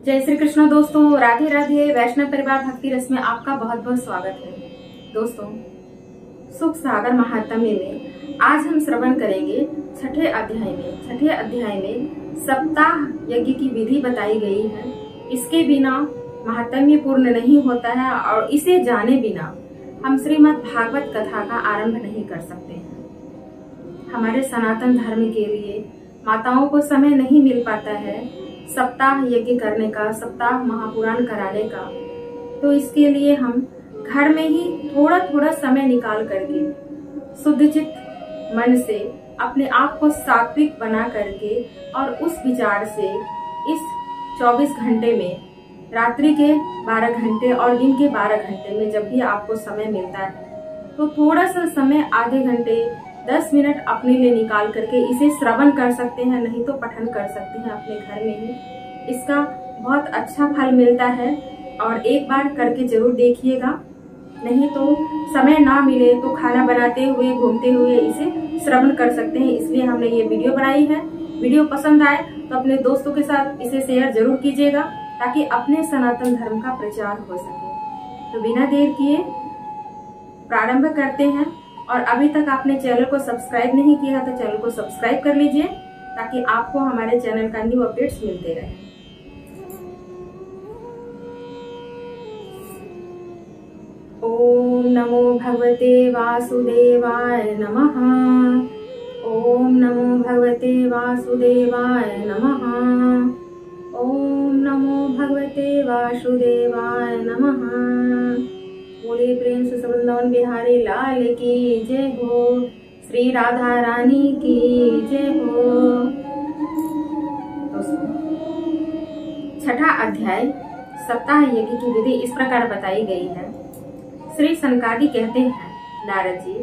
जय श्री कृष्ण दोस्तों, राधे राधे। वैष्णव परिवार भक्ति रस में आपका बहुत बहुत स्वागत है। दोस्तों, सुख सागर महात्म्य में आज हम श्रवण करेंगे छठे अध्याय में सप्ताह यज्ञ की विधि बताई गई है। इसके बिना महात्म्य पूर्ण नहीं होता है और इसे जाने बिना हम श्रीमद् भागवत कथा का आरंभ नहीं कर सकते हैं। हमारे सनातन धर्म के लिए माताओं को समय नहीं मिल पाता है सप्ताह यज्ञ करने का, सप्ताह महापुराण कराने का, तो इसके लिए हम घर में ही थोड़ा थोड़ा समय निकाल करके शुद्धचित्त मन से अपने आप को सात्विक बना करके और उस विचार से इस 24 घंटे में, रात्रि के 12 घंटे और दिन के 12 घंटे में जब भी आपको समय मिलता है तो थोड़ा सा समय, आधे घंटे 10 मिनट अपने लिए निकाल करके इसे श्रवण कर सकते हैं, नहीं तो पठन कर सकते हैं अपने घर में ही। इसका बहुत अच्छा फल मिलता है और एक बार करके जरूर देखिएगा। नहीं तो समय ना मिले तो खाना बनाते हुए, घूमते हुए इसे श्रवण कर सकते हैं। इसलिए हमने ये वीडियो बनाई है। वीडियो पसंद आए तो अपने दोस्तों के साथ इसे शेयर जरूर कीजिएगा ताकि अपने सनातन धर्म का प्रचार हो सके। तो बिना देर किए प्रारंभ करते हैं। और अभी तक आपने चैनल को सब्सक्राइब नहीं किया तो चैनल को सब्सक्राइब कर लीजिए ताकि आपको हमारे चैनल का न्यू अपडेट्स मिलते रहे। ओम नमो भगवते वासुदेवाय नमः। ओम नमो भगवते वासुदेवाय नमः। ओम नमो भगवते वासुदेवाय नमः। बोले प्रेम से वृंदावन बिहारी लाल की जय हो। श्री राधा रानी की जय हो। छठा अध्याय सप्ताह यज्ञ की विधि इस प्रकार बताई गई है। श्री सनकादि कहते हैं, नारद जी,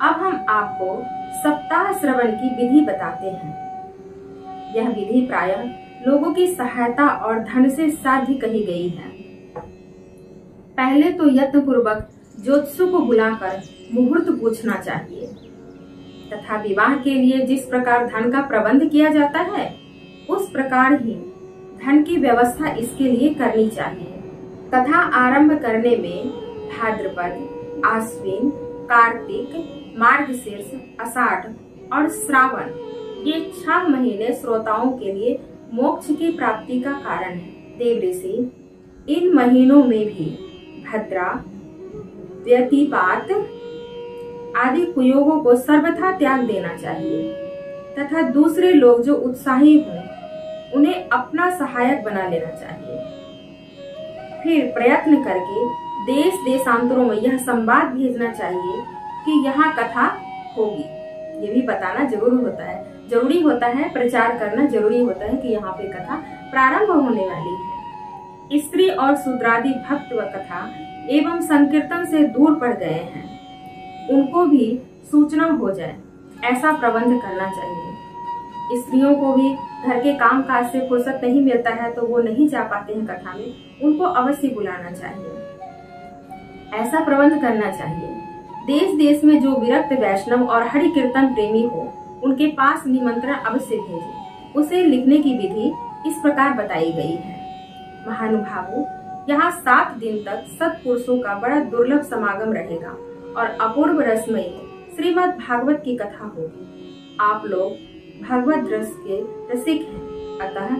अब हम आपको सप्ताह श्रवण की विधि बताते हैं। यह विधि प्रायः लोगों की सहायता और धन से साध्य कही गई है। पहले तो यत्न पूर्वक ज्योतिषु को बुलाकर मुहूर्त पूछना चाहिए तथा विवाह के लिए जिस प्रकार धन का प्रबंध किया जाता है उस प्रकार ही धन की व्यवस्था इसके लिए करनी चाहिए। कथा आरंभ करने में भाद्रपद, आश्विन, कार्तिक, मार्गशीर्ष, आषाढ़ और श्रावण ये 6 महीने श्रोताओं के लिए मोक्ष की प्राप्ति का कारण है। देवऋषि इन महीनों में भी भद्रा, व्यतिपात आदि कुयोगों को सर्वथा त्याग देना चाहिए तथा दूसरे लोग जो उत्साही हों उन्हें अपना सहायक बना लेना चाहिए। फिर प्रयत्न करके देश देशांतरों में यह संवाद भेजना चाहिए कि यहाँ कथा होगी। ये भी बताना जरूरी होता है, प्रचार करना जरूरी होता है कि यहाँ पे कथा प्रारंभ होने वाली है। स्त्री और शूद्रादि भक्त व कथा एवं संकीर्तन से दूर पड़ गए हैं, उनको भी सूचना हो जाए, ऐसा प्रबंध करना चाहिए। स्त्रियों को भी घर के काम काज से फुर्सत नहीं मिलता है तो वो नहीं जा पाते हैं कथा में, उनको अवश्य बुलाना चाहिए, ऐसा प्रबंध करना चाहिए। देश देश में जो विरक्त वैष्णव और हरि कीर्तन प्रेमी हो उनके पास निमंत्रण अवश्य भेजें। उसे लिखने की विधि इस प्रकार बताई गई है। महानुभावों, यहाँ 7 दिन तक सत्पुरुषों का बड़ा दुर्लभ समागम रहेगा और अपूर्व रसमयी श्रीमद् भागवत की कथा होगी। आप लोग भगवत रस के रसिक हैं, अतः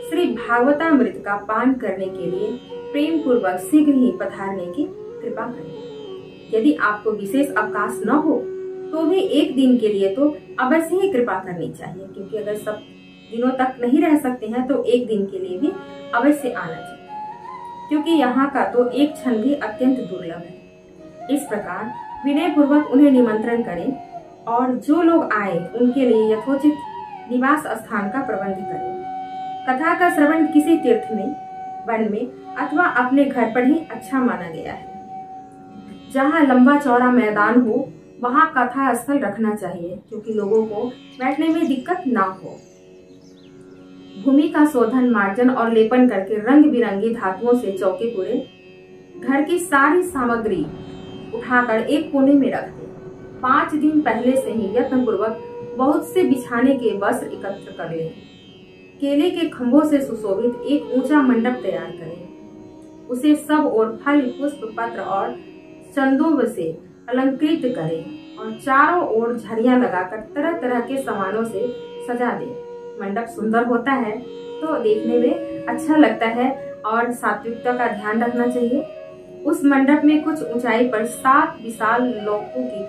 श्री भागवतामृत का पान करने के लिए प्रेम पूर्वक शीघ्र ही पधारने की कृपा करें। यदि आपको विशेष अवकाश न हो तो भी एक दिन के लिए तो अवश्य ही कृपा करनी चाहिए, क्योंकि अगर सब दिनों तक नहीं रह सकते हैं तो एक दिन के लिए भी अवश्य आना चाहिए, क्योंकि यहाँ का तो एक क्षण भी अत्यंत दुर्लभ है। इस प्रकार विनय पूर्वक उन्हें निमंत्रण करें और जो लोग आए उनके लिए यथोचित निवास स्थान का प्रबंध करें। कथा का श्रवण किसी तीर्थ में, वन में अथवा अपने घर पर ही अच्छा माना गया है। जहाँ लंबा चौड़ा मैदान हो वहाँ कथा स्थल रखना चाहिए, क्योंकि लोगों को बैठने में दिक्कत ना हो। भूमि का शोधन, मार्जन और लेपन करके रंग बिरंगी धातुओं से चौके पूरे घर की सारी सामग्री उठाकर एक कोने में रख दे। 5 दिन पहले से ही यत्न पूर्वक बहुत से बिछाने के वस्त्र एकत्र कर लें। केले के खंभों से सुशोभित एक ऊंचा मंडप तैयार करें। उसे सब और फल, पुष्प, पत्र और चंदों से अलंकृत करें और चारों ओर झरियां लगाकर तरह तरह के सामानों से सजा दें। मंडप सुंदर होता है तो देखने में अच्छा लगता है और सात्विकता का ध्यान रखना चाहिए। उस मंडप में कुछ ऊंचाई पर 7 विशाल लोकों की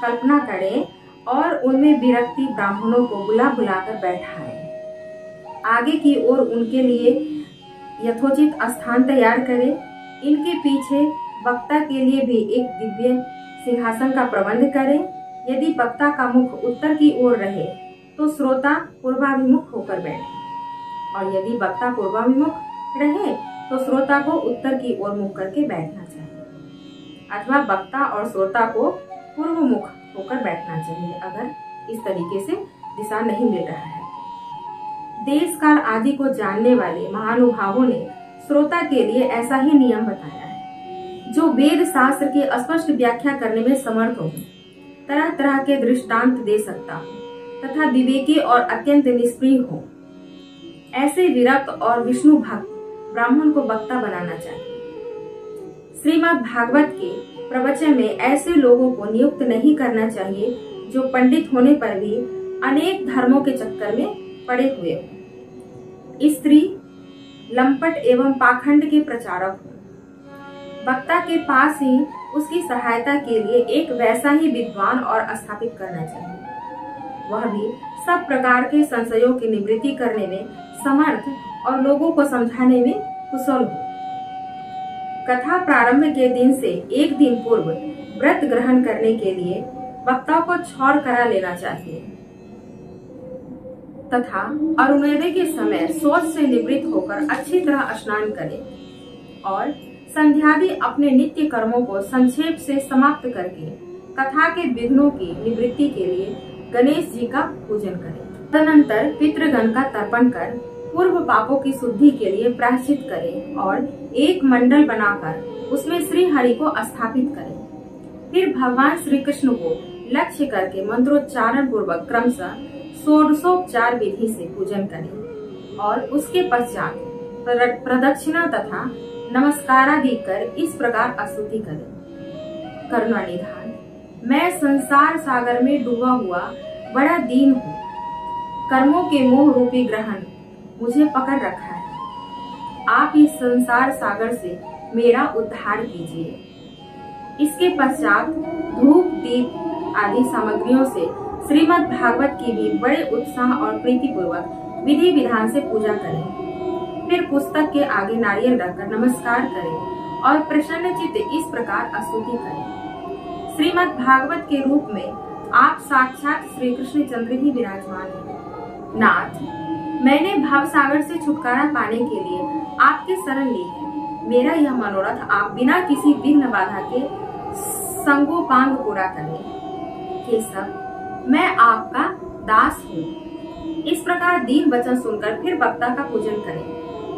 कल्पना करें और उनमें विरक्ति ब्राह्मणों को बुला बुलाकर बैठाएं। आगे की ओर उनके लिए यथोचित स्थान तैयार करें। इनके पीछे वक्ता के लिए भी एक दिव्य सिंहासन का प्रबंध करें। यदि वक्ता का मुख उत्तर की ओर रहे तो श्रोता पूर्वाभिमुख होकर बैठे, और यदि वक्ता पूर्वाभिमुख रहे तो श्रोता को उत्तर की ओर मुख करके बैठना चाहिए, अथवा वक्ता और श्रोता को पूर्व मुख होकर बैठना चाहिए अगर इस तरीके से दिशा नहीं मिल रहा है। देश काल आदि को जानने वाले महानुभावों ने श्रोता के लिए ऐसा ही नियम बताया है, जो वेद शास्त्र की स्पष्ट व्याख्या करने में समर्थ हो, तरह तरह के दृष्टांत दे सकता हो तथा विवेकी और अत्यंत निष्प्रिय हो। ऐसे विरक्त और विष्णु भक्त ब्राह्मण को वक्ता बनाना चाहिए। श्रीमद् भागवत के प्रवचन में ऐसे लोगों को नियुक्त नहीं करना चाहिए जो पंडित होने पर भी अनेक धर्मों के चक्कर में पड़े हुए हो, स्त्री, लंपट एवं पाखंड के प्रचारक हो। वक्ता के पास ही उसकी सहायता के लिए एक वैसा ही विद्वान और स्थापित करना चाहिए, वह भी सब प्रकार के संशयों की निवृत्ति करने में समर्थ और लोगों को समझाने में कुशल हो। कथा प्रारंभ के दिन से एक दिन पूर्व व्रत ग्रहण करने के लिए वक्ता को छौर करा लेना चाहिए तथा अरुणोदय के समय शौच से निवृत्त होकर अच्छी तरह स्नान करें और संध्यादि अपने नित्य कर्मों को संक्षेप से समाप्त करके कथा के विघ्नों की निवृत्ति के लिए गणेश जी का पूजन करें। तदनंतर पितृगण का तर्पण कर पूर्व पापों की शुद्धि के लिए प्रायश्चित करें और एक मंडल बनाकर उसमें श्री हरि को स्थापित करें। फिर भगवान श्री कृष्ण को लक्ष्य करके मंत्रोच्चारण पूर्वक क्रमशः षोडशोपचार विधि से पूजन करें और उसके पश्चात प्रदक्षिणा तथा नमस्कारादि कर इस प्रकार स्तुति करें। करुणानिधान, मैं संसार सागर में डूबा हुआ बड़ा दीन हूँ। कर्मों के मोह रूपी ग्रहण मुझे पकड़ रखा है। आप इस संसार सागर से मेरा उद्धार कीजिए। इसके पश्चात धूप, दीप आदि सामग्रियों से श्रीमद् भागवत की भी बड़े उत्साह और प्रीति पूर्वक विधि विधान से पूजा करें। फिर पुस्तक के आगे नारियल रखकर नमस्कार करें और प्रसन्न चित्त इस प्रकार स्तुति करें। श्रीमद् भागवत के रूप में आप साक्षात श्री कृष्ण चंद्र ही विराजमान हैं। नाथ, मैंने भव सागर से छुटकारा पाने के लिए आपकी शरण ली है। मेरा यह मनोरथ आप बिना किसी विघ्न बाधा के संगोपांग पूरा करें। केशव, मैं आपका दास हूँ। इस प्रकार दीन वचन सुनकर फिर वक्ता का पूजन करें,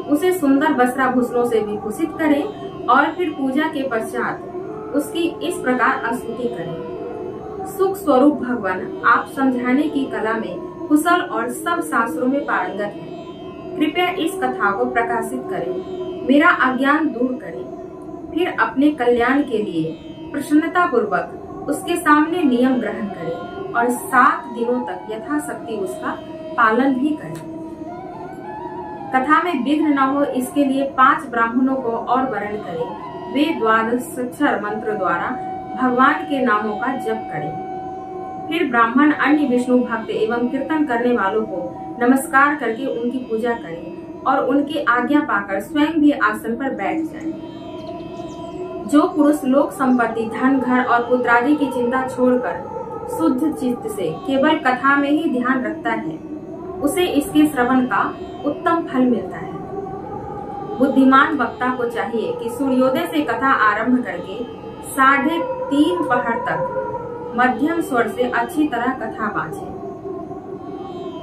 उसे सुंदर वस्त्राभूषणों से विभूषित करें और फिर पूजा के पश्चात उसकी इस प्रकार स्तुति करें। सुख स्वरूप भगवान, आप समझाने की कला में कुशल और सब शास्त्रों में पारंगत हैं। कृपया इस कथा को प्रकाशित करें, मेरा अज्ञान दूर करें। फिर अपने कल्याण के लिए प्रसन्नता पूर्वक उसके सामने नियम ग्रहण करें और 7 दिनों तक यथाशक्ति उसका पालन भी करें। कथा में विघ्न न हो इसके लिए 5 ब्राह्मणों को और वर्ण करें। वे 12 अक्षर मंत्र द्वारा भगवान के नामों का जप करें। फिर ब्राह्मण अन्य विष्णु भक्त एवं कीर्तन करने वालों को नमस्कार करके उनकी पूजा करें और उनकी आज्ञा पाकर स्वयं भी आसन पर बैठ जाएं। जो पुरुष लोक संपत्ति, धन, घर और पुत्रादि की चिंता छोड़कर शुद्ध चित्त से केवल कथा में ही ध्यान रखता है, उसे इसके श्रवण का उत्तम फल मिलता है। बुद्धिमान वक्ता को चाहिए कि सूर्योदय से कथा आरंभ करके 3:30 पहर तक मध्यम स्वर से अच्छी तरह कथा बांचे।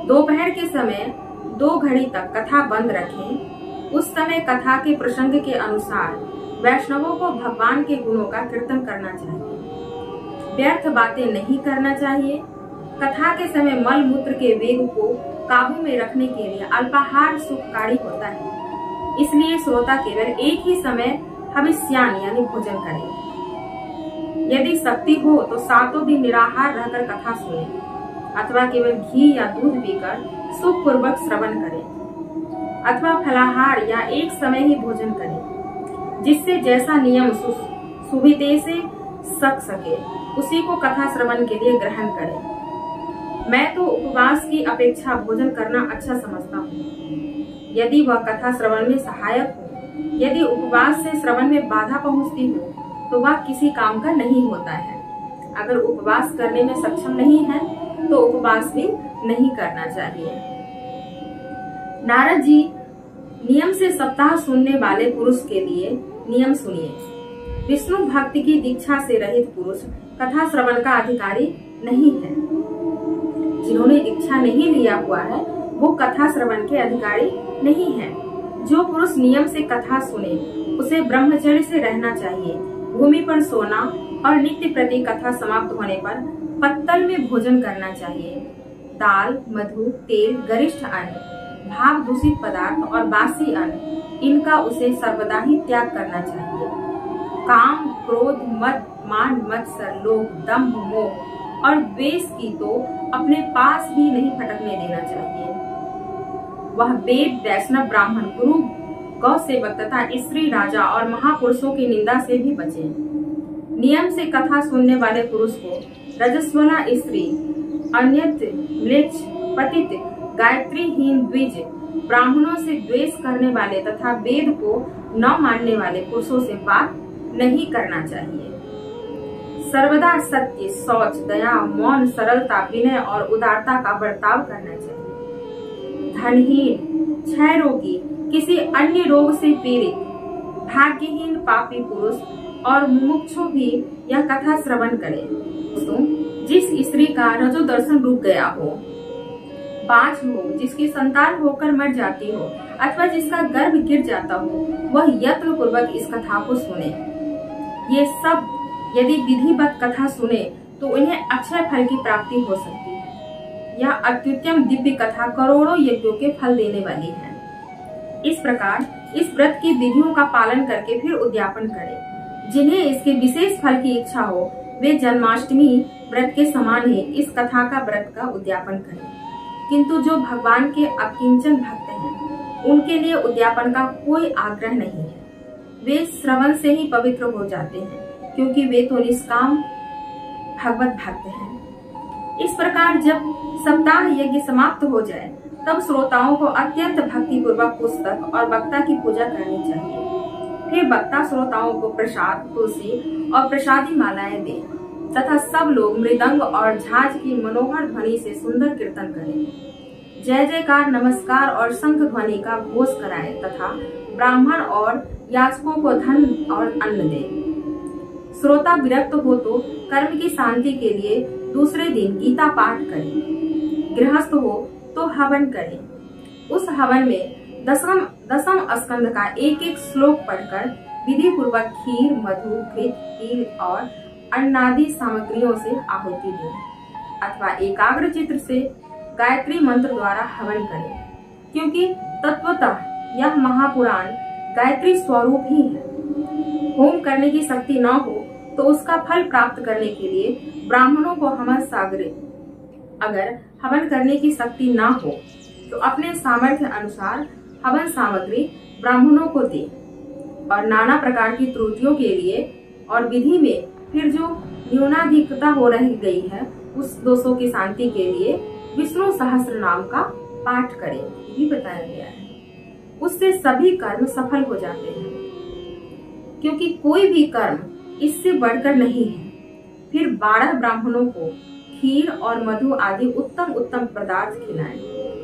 दोपहर के समय 2 घड़ी तक कथा बंद रखें। उस समय कथा के प्रसंग के अनुसार वैष्णवों को भगवान के गुणों का कीर्तन करना चाहिए। व्यर्थ बातें नहीं करना चाहिए। कथा के समय मल मूत्र के वेग को काबू में रखने के लिए अल्पाहार सुखकारी होता है। इसलिए श्रोता केवल एक ही समय हविष्यान यानी भोजन करे। यदि शक्ति हो तो 7 दिन निराहार रहकर कथा सुने अथवा केवल घी या दूध पीकर सुखपूर्वक श्रवण करे अथवा फलाहार या एक समय ही भोजन करे। जिससे जैसा नियम सुविधे से सक सके उसी को कथा श्रवण के लिए ग्रहण करे। मैं तो उपवास की अपेक्षा भोजन करना अच्छा समझता हूँ, यदि वह कथा श्रवण में सहायक हो। यदि उपवास से श्रवण में बाधा पहुँचती हो तो वह किसी काम का नहीं होता है। अगर उपवास करने में सक्षम नहीं है तो उपवास भी नहीं करना चाहिए। नारद जी नियम से सप्ताह सुनने वाले पुरुष के लिए नियम सुनिए। विष्णु भक्ति की दीक्षा से रहित पुरुष कथा श्रवण का अधिकारी नहीं है। जिन्होंने दीक्षा नहीं लिया हुआ है वो कथा श्रवण के अधिकारी नहीं है। जो पुरुष नियम से कथा सुने उसे ब्रह्मचर्य से रहना चाहिए। भूमि पर सोना और नित्य प्रति कथा समाप्त होने पर पत्तल में भोजन करना चाहिए। दाल, मधु, तेल, गरिष्ठ अन्न, भाव दूषित पदार्थ और बासी अन्न, इनका उसे सर्वदा ही त्याग करना चाहिए। काम, क्रोध, मद, मान, मत्सर, लोभ, दंभ, मोह और द्वेष की तो अपने पास भी नहीं फटकने देना चाहिए। वह वेद, वैष्णव, ब्राह्मण, गुरु, गौ सेवक तथा स्त्री, राजा और महापुरुषों की निंदा से भी बचे। नियम से कथा सुनने वाले पुरुष को रजस्वला स्त्री, अन्यत्र म्लेच्छ, पतित, गायत्रीहीन द्विज, ब्राह्मणों से द्वेष करने वाले तथा वेद को न मानने वाले पुरुषों से बात नहीं करना चाहिए। सर्वदा सत्य, शौच, दया, मौन, सरलता, विनय और उदारता का बर्ताव करना चाहिए। धनहीन, क्षय रोगी, किसी अन्य रोग से पीड़ित, भाग्यहीन, पापी पुरुष और मुमुक्षु भी यह कथा श्रवण करे। जिस स्त्री का रजो दर्शन रुक गया हो, बांझ हो, जिसकी संतान होकर मर जाती हो अथवा जिसका गर्भ गिर जाता हो, वह यत्न पूर्वक इस कथा को सुने। ये सब यदि विधिवत कथा सुने तो उन्हें अक्षय फल की प्राप्ति हो सकती है। यह अत्युत्तम दिव्य कथा करोड़ों यज्ञों के फल देने वाली है। इस प्रकार इस व्रत की विधियों का पालन करके फिर उद्यापन करें। जिन्हें इसके विशेष फल की इच्छा हो वे जन्माष्टमी व्रत के समान ही इस कथा का व्रत का उद्यापन करें। किंतु जो भगवान के अकिंचन भक्त हैं उनके लिए उद्यापन का कोई आग्रह नहीं है। वे श्रवण से ही पवित्र हो जाते हैं क्योंकि वे तो निष्काम भगवत भक्त हैं। इस प्रकार जब सप्ताह यज्ञ समाप्त हो जाए तब श्रोताओं को अत्यंत भक्ति पूर्वक पुस्तक और वक्ता की पूजा करनी चाहिए। फिर वक्ता श्रोताओं को प्रसाद, तुलसी और प्रसादी मालाएं दे तथा सब लोग मृदंग और झांझ की मनोहर ध्वनि से सुंदर कीर्तन करें। जय जयकार, नमस्कार और शंख ध्वनि का घोष कराए तथा ब्राह्मण और याचकों को धन और अन्न दे। श्रोता विरक्त हो तो कर्म की शांति के लिए दूसरे दिन गीता पाठ करें। गृहस्थ हो तो हवन करें। उस हवन में दसम स्कंद का एक एक श्लोक पढ़कर विधि पूर्वक खीर, मधु, घृत, तिल और अन्नादि सामग्रियों से आहुति दें अथवा एकाग्र चित्र से गायत्री मंत्र द्वारा हवन करें, क्योंकि तत्वतः यह महापुराण गायत्री स्वरूप ही है। होम करने की शक्ति न हो तो उसका फल प्राप्त करने के लिए ब्राह्मणों को हवन सागरे, अगर हवन करने की शक्ति न हो तो अपने सामर्थ्य अनुसार हवन सामग्री ब्राह्मणों को दे। और नाना प्रकार की त्रुटियों के लिए और विधि में फिर जो न्यूनाधिकता हो रही गई है उस दोषों की शांति के लिए विष्णु सहस्त्र नाम का पाठ करें, ये बताया गया है। उससे सभी कर्म सफल हो जाते हैं, क्योंकि कोई भी कर्म इससे बढ़कर नहीं है। फिर 12 ब्राह्मणों को खीर और मधु आदि उत्तम उत्तम पदार्थ खिलाएं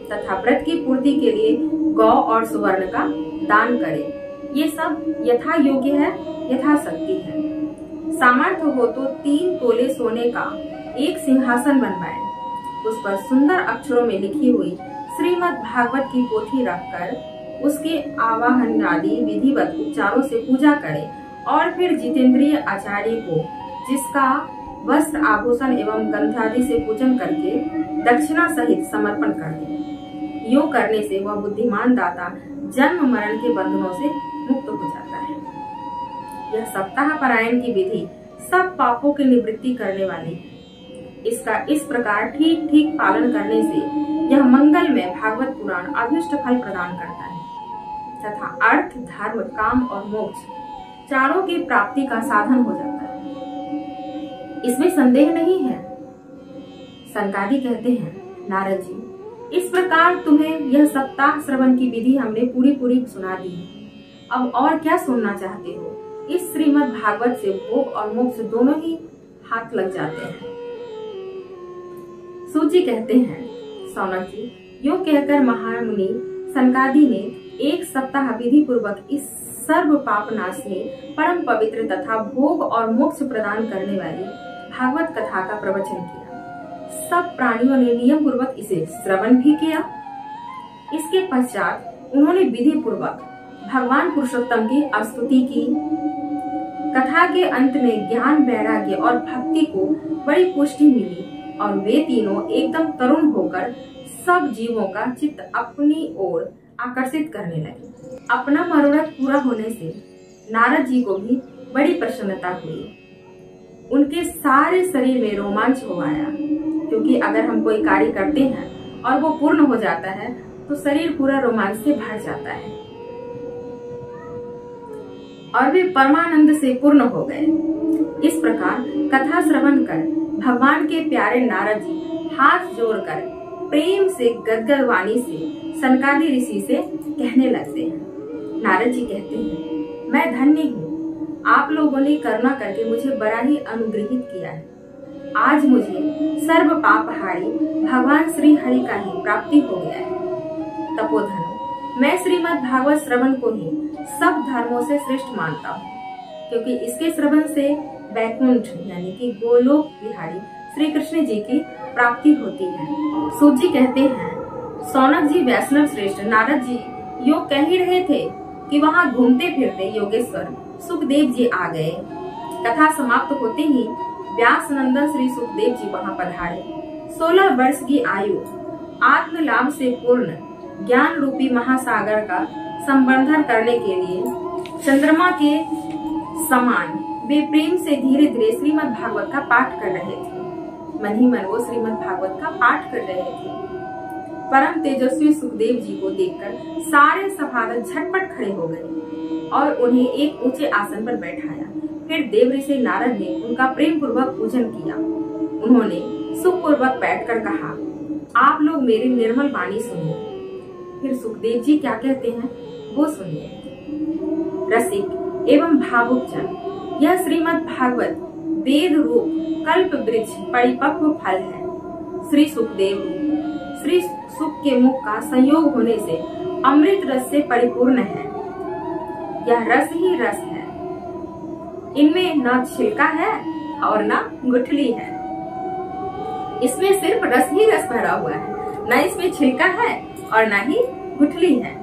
तथा व्रत की पूर्ति के लिए गौ और सुवर्ण का दान करें। ये सब यथा योग्य है, यथा शक्ति है। सामर्थ्य हो तो 3 तोले सोने का एक सिंहासन बनवाएं। उस पर सुंदर अक्षरों में लिखी हुई श्रीमद् भागवत की पोथी रखकर उसके आवाहन आदि विधिवत उपचारों से पूजा करें और फिर जितेंद्रिय आचार्य को, जिसका वस्त्र आभूषण एवं गंधादि से पूजन करके दक्षिणा सहित समर्पण कर दे। यूं करने से वह बुद्धिमान दाता जन्म मरण के बंधनों से मुक्त हो जाता है। यह सप्ताह पारायण की विधि सब पापों की निवृत्ति करने वाली है। इसका इस प्रकार ठीक ठीक पालन करने से यह मंगलमय भागवत पुराण अभीष्ट फल प्रदान करता है तथा अर्थ, धर्म, काम और मोक्ष चारों की प्राप्ति का साधन हो जाता है। इसमें संदेह नहीं है। सनकादि कहते हैं, नारद जी, इस प्रकार तुम्हें यह सप्ताह श्रवण की विधि हमने पूरी पूरी सुना दी है। अब और क्या सुनना चाहते हो? इस श्रीमद् भागवत से भोग और मोक्ष दोनों ही हाथ लग जाते हैं। सूत जी कहते हैं, सौनक जी, यूं कहकर महामुनि सनकादि ने एक सप्ताह विधि पूर्वक इस सर्व पाप नाशनी, परम पवित्र तथा भोग और मोक्ष प्रदान करने वाली भागवत कथा का प्रवचन किया। सब प्राणियों ने नियम पूर्वक इसे श्रवण भी किया। इसके पश्चात उन्होंने विधि पूर्वक भगवान पुरुषोत्तम की स्तुति की। कथा के अंत में ज्ञान, वैराग्य और भक्ति को बड़ी पुष्टि मिली और वे तीनों एकदम तरुण होकर सब जीवों का चित्त अपनी ओर आकर्षित करने लगे। अपना मनोरथ पूरा होने से नारद जी को भी बड़ी प्रसन्नता हुई। उनके सारे शरीर में रोमांच हो आया, क्योंकि अगर हम कोई कार्य करते हैं और वो पूर्ण हो जाता है तो शरीर पूरा रोमांच से भर जाता है और वे परमानंद से पूर्ण हो गए। इस प्रकार कथा श्रवण कर भगवान के प्यारे नारद जी हाथ जोड़कर प्रेम से गदगद वाणी से सनकादि ऋषि से कहने लगते हैं। नारद जी कहते हैं, मैं धन्य हूँ, आप लोगों ने करुणा करके मुझे बड़ा ही अनुग्रहित किया है। आज मुझे सर्व पापहारी भगवान श्री हरि का ही प्राप्ति हो गया है। तपोधनो, मैं श्रीमद् भागवत श्रवण को ही सब धर्मों से श्रेष्ठ मानता हूँ, क्योंकि इसके श्रवण से वैकुंठ यानी कि गोलोक बिहारी श्री कृष्ण जी की प्राप्ति होती है। सूत जी कहते हैं, सौनक जी वैष्णव श्रेष्ठ नारद जी योग कह ही रहे थे कि वहाँ घूमते फिरते योगेश्वर सुखदेव जी आ गए। कथा समाप्त होते ही व्यास नंदन श्री सुखदेव जी वहाँ पधारे। 16 वर्ष की आयु आत्म लाभ से पूर्ण ज्ञान रूपी महासागर का संवर्धन करने के लिए चंद्रमा के समान वे प्रेम से धीरे धीरे श्रीमद् भागवत का पाठ कर रहे थे। मन ही मन वो श्रीमद् भागवत का पाठ कर रहे थे। परम तेजस्वी सुखदेव जी को देखकर सारे सभासद झटपट खड़े हो गए और उन्हें एक ऊंचे आसन पर बैठाया। फिर देवऋषि नारद ने उनका प्रेम पूर्वक पूजन किया। उन्होंने सुख पूर्वक बैठकर कहा, आप लोग मेरी निर्मल वाणी सुनिए। फिर सुखदेव जी क्या कहते हैं वो सुनिए। रसिक एवं भावुक जन, यह श्रीमद् भागवत वेद रूप कल्प वृक्ष परिपक्व फल है। श्री सुखदेव श्री सुख के मुख का संयोग होने से अमृत रस से परिपूर्ण है। यह रस ही रस है। इनमें न छिलका है और न गुठली है। इसमें सिर्फ रस ही रस भरा हुआ है, न इसमें छिलका है और न ही गुठली है।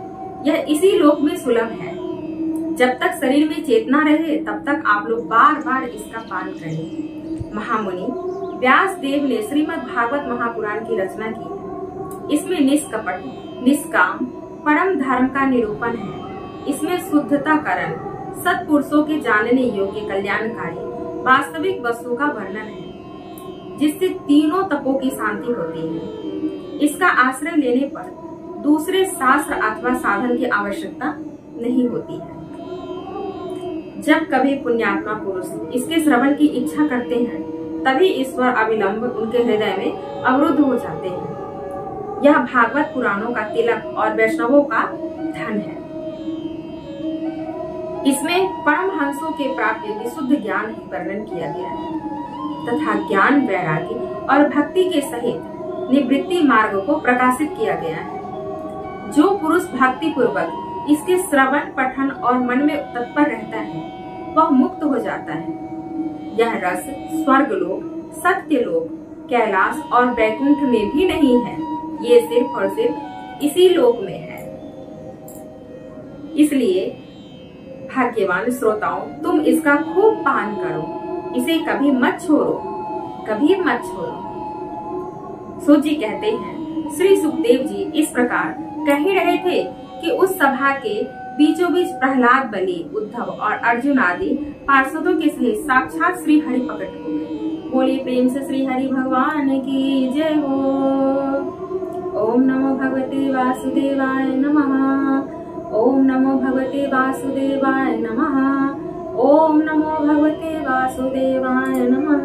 यह इसी लोक में सुलभ है। जब तक शरीर में चेतना रहे तब तक आप लोग बार बार इसका पान करें। महामुनि व्यास देव ने श्रीमद् भागवत महापुराण की रचना की है। इसमें निष्कपट, निष्काम, परम धर्म का निरूपण है। इसमें शुद्धता करण, सत्पुरुषों के जानने योग्य कल्याणकारी वास्तविक वस्तु का वर्णन है, जिससे तीनों तपों की शांति होती है। इसका आश्रय लेने पर दूसरे शास्त्र अथवा साधन की आवश्यकता नहीं होती है। जब कभी पुण्यात्मा पुरुष इसके श्रवण की इच्छा करते हैं, तभी ईश्वर अविलंब उनके हृदय में अवरुद्ध हो जाते हैं। यह भागवत पुराणों का तिलक और वैष्णवों का धन है। इसमें परमहंसों के प्राप्य विशुद्ध ज्ञान ही वर्णन किया गया है तथा ज्ञान, वैराग्य और भक्ति के सहित निवृत्ति मार्ग को प्रकाशित किया गया है। जो पुरुष भक्ति पूर्वक इसके श्रवण, पठन और मन में तत्पर रहता है, वह मुक्त हो जाता है। यह रस स्वर्गलोक, सत्यलोक, कैलाश और वैकुंठ में भी नहीं है। ये सिर्फ और सिर्फ इसी लोक में है। इसलिए भाग्यवान श्रोताओं, तुम इसका खूब पान करो, इसे कभी मत छोड़ो। कभी मत छोड़ो। सूत जी कहते हैं, श्री सुखदेव जी इस प्रकार कह ही रहे थे कि उस सभा के बीचों बीच प्रहलाद, बलि, उद्धव और अर्जुन आदि पार्षदों के सहित साक्षात श्री हरि प्रकट हो गए। बोलिए प्रेम से श्री हरि भगवान की जय हो। ओम नमो भगवते वासुदेवाय नमः। ओम नमो भगवते वासुदेवाय नमः। ओम नमो भगवते वासुदेवाय नमः।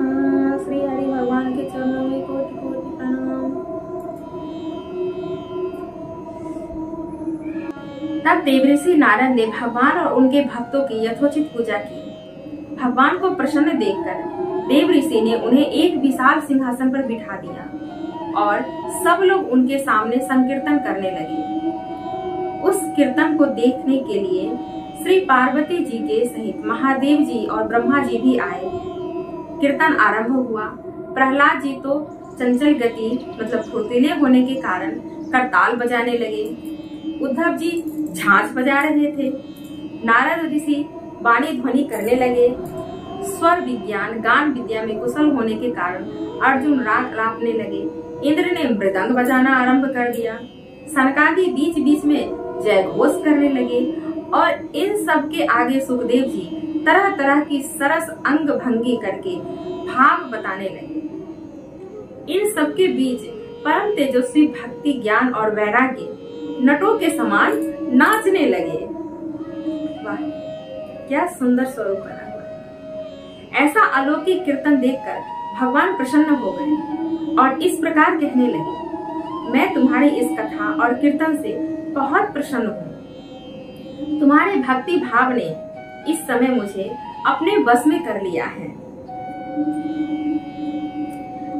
श्री हरि भगवान के चरणों में कोटि कोटि प्रणाम। तब देवऋषि नारद ने भगवान और उनके भक्तों की यथोचित पूजा की। भगवान को प्रसन्न देखकर देवऋषि ने उन्हें एक विशाल सिंहासन पर बिठा दिया और सब लोग उनके सामने संकीर्तन करने लगे। उस कीर्तन को देखने के लिए श्री पार्वती जी के सहित महादेव जी और ब्रह्मा जी भी आए। कीर्तन आरंभ हुआ। प्रहलाद जी तो चंचल गति मतलब फुर्तीले होने के कारण करताल बजाने लगे। उद्धव जी झांझ बजा रहे थे। नारद ऋषि वाणी ध्वनि करने लगे। स्वर विज्ञान गान विद्या में कुशल होने के कारण अर्जुन राग रापने लगे। इंद्र ने मृदंग बजाना आरंभ कर दिया। सनकादि बीच बीच में जय घोष करने लगे और इन सब के आगे सुखदेव जी तरह तरह की सरस अंग भंगी करके भाव बताने लगे। इन सब के बीच परम तेजस्वी भक्ति, ज्ञान और वैराग्य नटों के समान नाचने लगे। वाह, क्या सुंदर स्वरूप बना हुआ। ऐसा अलौकिक कीर्तन देखकर भगवान प्रसन्न हो गए और इस प्रकार कहने लगे, मैं तुम्हारी इस कथा और कीर्तन से बहुत प्रसन्न हूँ। तुम्हारे भक्ति भाव ने इस समय मुझे अपने वश में कर लिया है।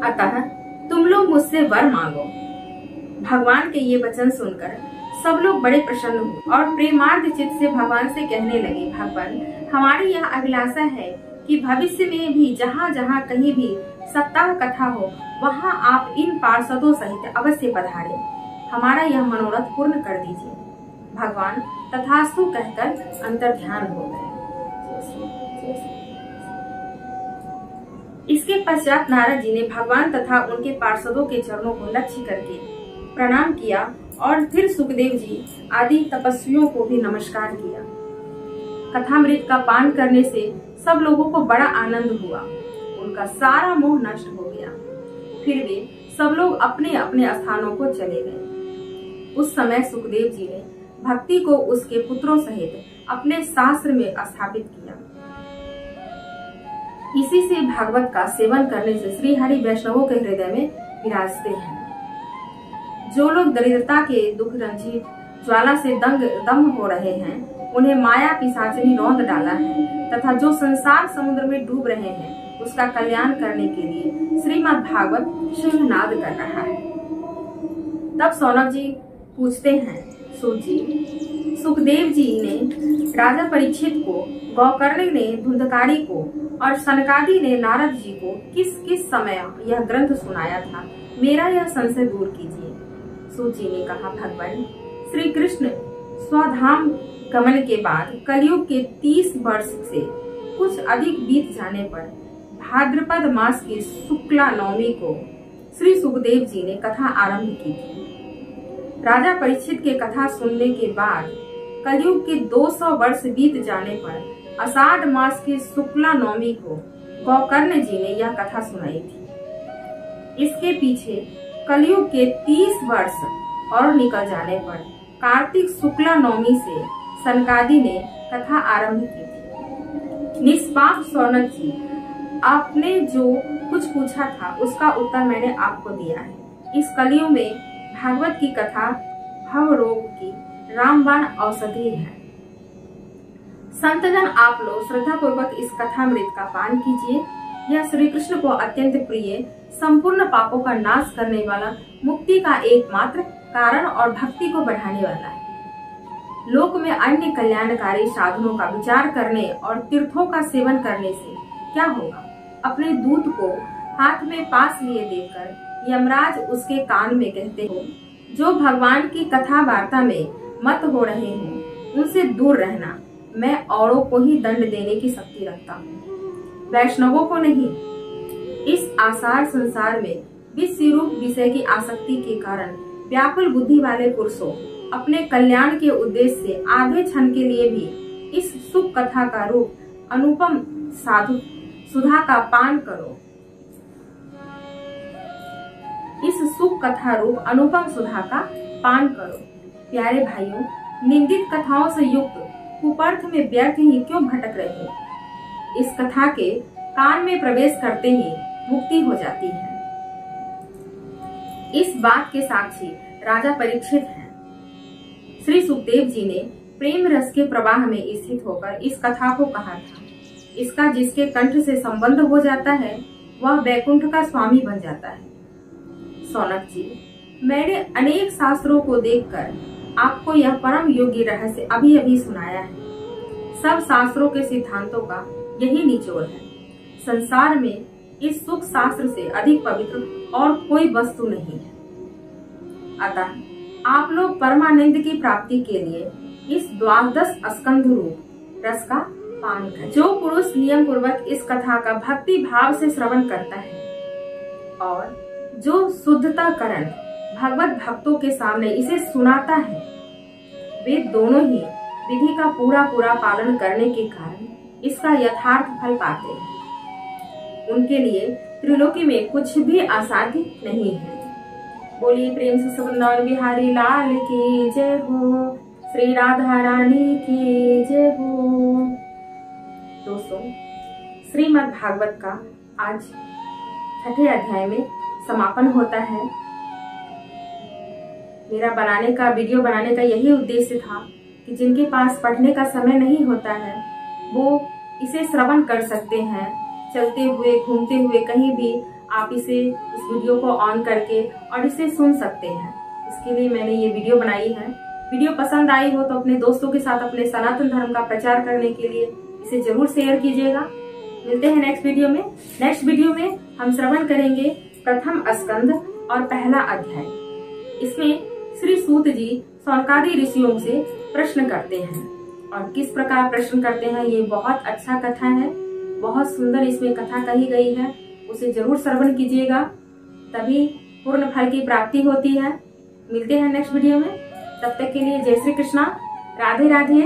अतः तुम लोग मुझसे वर मांगो। भगवान के ये वचन सुनकर सब लोग बड़े प्रसन्न हुए और प्रेमार्थ चित्त से भगवान से कहने लगे, भगवान, हमारी यह अभिलाषा है कि भविष्य में भी जहाँ जहाँ कहीं भी सप्ताह कथा हो वहाँ आप इन पार्षदों सहित अवश्य पधारें। हमारा यह मनोरथ पूर्ण कर दीजिए। भगवान तथास्तु कहकर अंतर्ध्यान हो गए। इसके पश्चात नारद जी ने भगवान तथा उनके पार्षदों के चरणों को लक्ष्य करके प्रणाम किया और फिर सुखदेव जी आदि तपस्वियों को भी नमस्कार किया। कथामृत का पान करने से सब लोगों को बड़ा आनंद हुआ। उनका सारा मोह नष्ट हो गया। फिर वे सब लोग अपने अपने स्थानों को चले गए। उस समय सुखदेव जी ने भक्ति को उसके पुत्रों सहित अपने शास्त्र में स्थापित किया। इसी से भागवत का सेवन करने से श्री हरि वैष्णवों के हृदय में विराजते हैं। जो लोग दरिद्रता के दुख रंजित ज्वाला से दंग हो रहे हैं, उन्हें माया पिशाचिनी रौंद डाला है तथा जो संसार समुद्र में डूब रहे हैं, उसका कल्याण करने के लिए श्रीमद् भागवत सिंहनाद कर रहा है। तब सौनक जी पूछते हैं, सूत जी, सुखदेव जी ने राजा परीक्षित को, गौकर्ण ने धुंधकारी को और सनकादि ने नारद जी को किस किस समय यह ग्रंथ सुनाया था, मेरा यह संशय दूर कीजिए। सूत जी ने कहा, भगवान, श्री कृष्ण स्वधाम गमन के बाद कलयुग के 30 वर्ष से कुछ अधिक बीत जाने पर भाद्रपद मास की शुक्ला नवमी को श्री सुखदेव जी ने कथा आरंभ की थी। राजा परीक्षित के कथा सुनने के बाद कलयुग के 200 वर्ष बीत जाने पर आषाढ़ मास की शुक्ला नवमी को गौकर्ण जी ने यह कथा सुनाई थी। इसके पीछे कलयुग के 30 वर्ष और निकल जाने पर कार्तिक शुक्ला नवमी से सनकादि ने कथा आरंभ की थी। निष्पाप सौनक जी, आपने जो कुछ पूछा था उसका उत्तर मैंने आपको दिया है। इस कलयुग में भागवत की कथा भव रोग की रामबाण औषधि है। संतजन, आप लोग श्रद्धा पूर्वक इस कथामृत का पान कीजिए। यह श्री कृष्ण को अत्यंत प्रिय, संपूर्ण पापों का नाश करने वाला, मुक्ति का एकमात्र कारण और भक्ति को बढ़ाने वाला है। लोक में अन्य कल्याणकारी साधनों का विचार करने और तीर्थों का सेवन करने से क्या होगा? अपने दूत को हाथ में पास लिए देखकर यमराज उसके कान में कहते हो, जो भगवान की कथा वार्ता में मत हो रहे हैं उनसे दूर रहना। मैं औरों को ही दंड देने की शक्ति रखता हूँ, वैष्णवों को नहीं। इस आसार संसार में विषय रूप विषय की आसक्ति के कारण व्याकुल बुद्धि वाले पुरुषों अपने कल्याण के उद्देश्य से आधे क्षण के लिए भी इस सुख कथा का रूप अनुपम साधु सुधा का पान करो। इस सुख कथा रूप अनुपम सुधा का पान करो। प्यारे भाइयों, निंदित कथाओं से युक्त कुपर्थ में व्यर्थ ही क्यों भटक रहे? इस कथा के कान में प्रवेश करते ही मुक्ति हो जाती है। इस बात के साक्षी राजा परीक्षित हैं। श्री सुखदेव जी ने प्रेम रस के प्रवाह में स्थित होकर इस कथा को कहा था। इसका जिसके कंठ से संबंध हो जाता है वह वैकुंठ का स्वामी बन जाता है। सौनक जी, मैंने अनेक शास्त्रों को देखकर आपको यह परम योग्य रहस्य अभी अभी सुनाया है। सब शास्त्रों के सिद्धांतों का यही निचोड़ है। संसार में इस सुख शास्त्र से अधिक पवित्र और कोई वस्तु नहीं है। अतः आप लोग परमानंद की प्राप्ति के लिए इस 12 स्कंध रूप रस का पान करें। जो पुरुष नियम पूर्वक इस कथा का भक्ति भाव से श्रवण करता है और जो शुद्धता करण भगवत भक्तों के सामने इसे सुनाता है, वे दोनों ही विधि का पूरा पूरा पालन करने के कारण इसका यथार्थ फल पाते हैं। उनके लिए त्रिलोकी में कुछ भी असाध्य नहीं है। बोलिए प्रेम से वृंदावन बिहारी लाल की जय हो, श्री राधा रानी की जय हो। दोस्तों, श्रीमद् भागवत का आज 6ठे अध्याय में समापन होता है। मेरा वीडियो बनाने का यही उद्देश्य था कि जिनके पास पढ़ने का समय नहीं होता है वो इसे श्रवण कर सकते हैं। चलते हुए, घूमते हुए, कहीं भी आप इस वीडियो को ऑन करके और इसे सुन सकते हैं। इसके लिए मैंने ये वीडियो बनाई है। वीडियो पसंद आई हो तो अपने दोस्तों के साथ अपने सनातन धर्म का प्रचार करने के लिए इसे जरूर शेयर कीजिएगा। मिलते हैं नेक्स्ट वीडियो में। नेक्स्ट वीडियो में हम श्रवण करेंगे प्रथम स्कंध और पहला अध्याय। इसमें श्री सूत जी सौनकादि ऋषियों से प्रश्न करते हैं और किस प्रकार प्रश्न करते हैं, ये बहुत अच्छा कथा है। बहुत सुंदर इसमें कथा कही गई है। उसे जरूर श्रवण कीजिएगा, तभी पूर्ण फल की प्राप्ति होती है। मिलते हैं नेक्स्ट वीडियो में। तब तक के लिए जय श्री कृष्णा, राधे राधे।